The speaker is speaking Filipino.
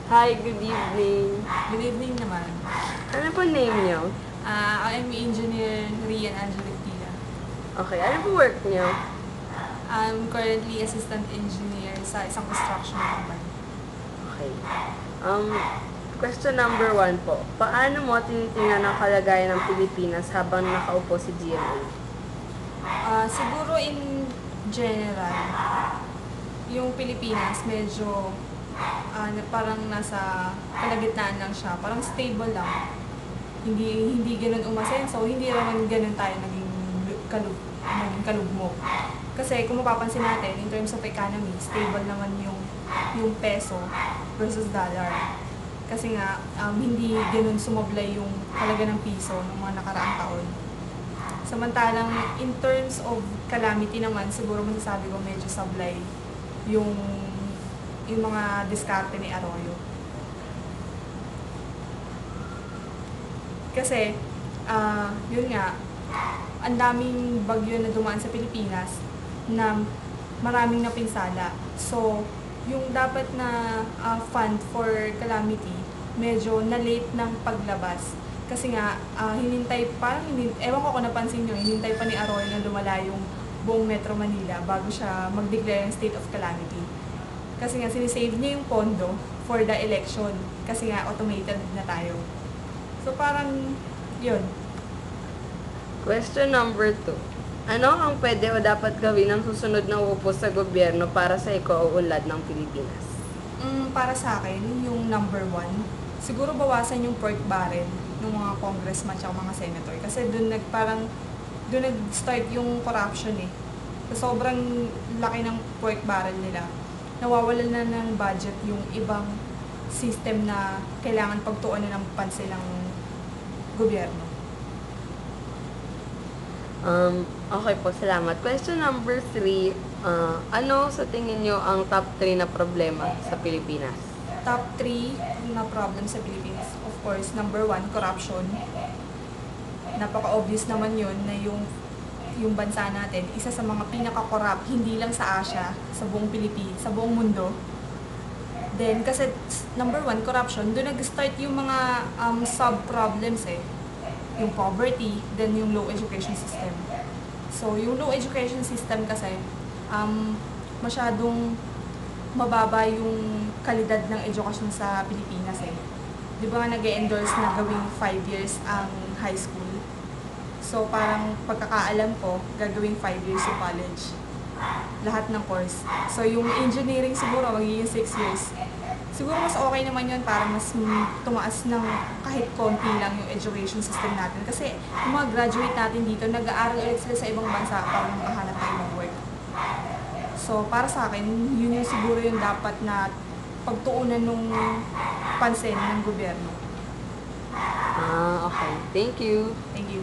Hi, good evening. Good evening naman. Ano po name niyo? I'm Engineer Rian Angelic Tila. Okay, ano po work niyo? I'm currently Assistant Engineer sa isang construction company. Okay. Question number 1 po. Paano mo tinitingnan ang kalagayan ng Pilipinas habang nakaupo si GMA? Siguro in general, yung Pilipinas medyo parang nasa kalagitnaan lang siya. Parang stable lang. Hindi ganun umasenso, hindi naman ganun tayo naging kalugmok. Kasi kung mapapansin natin, in terms of economy, stable naman yung peso versus dollar. Kasi nga, hindi ganun sumablay yung halaga ng piso ng mga nakaraang taon. Samantalang, in terms of calamity naman, siguro masasabi ko medyo sablay yung mga diskarte ni Arroyo. Kasi, yun nga, ang daming bagyo na dumaan sa Pilipinas na maraming napinsala. So, yung dapat na fund for calamity, medyo na-late ng paglabas. Kasi nga, ewan ko kung napansin nyo, hinintay pa ni Arroyo na lumala yung buong Metro Manila bago siya mag-declare ng state of calamity. Kasi nga, sinisave niya yung pondo for the election. Kasi nga, automated na tayo. So, parang, yun. Question number 2. Ano ang pwede o dapat gawin ng susunod na uupo sa gobyerno para sa iko-uunlad ng Pilipinas? Para sa akin, yung number 1, siguro bawasan yung pork barrel ng mga congressman at mga senator. Kasi doon nag-start yung corruption eh. So, sobrang laki ng pork barrel nila. Nawawalan na ng budget yung ibang system na kailangan pagtuunan ng pansin ng gobyerno. Okay po, salamat. Question number 3. Ano sa tingin nyo ang top 3 na problema sa Pilipinas? Top 3 na problem sa Philippines, of course, number 1, corruption. Napaka-obvious naman yun na yung bansa natin, isa sa mga pinaka-corrupt, hindi lang sa Asia, sa buong Pilipinas, sa buong mundo. Then, kasi number 1, corruption, doon nag-start yung mga sub-problems eh. Yung poverty, then yung low education system. So, yung low education system kasi, masyadong mababa yung kalidad ng edukasyon sa Pilipinas eh. Di ba nga nag-endorse na gawing 5 years ang high school? So, parang pagkakaalam ko, gagawing 5 years yung college. Lahat ng course. So, yung engineering siguro, magiging 6 years. Siguro mas okay naman yun para mas tumaas ng kahit konti lang yung education system natin. Kasi yung mga graduate natin dito, nag-aaral ulit sila sa ibang bansa para makahanap ng ibang work. So, para sa akin, yun yung siguro yung dapat na pagtuunan ng pansin ng gobyerno. Okay. Thank you. Thank you.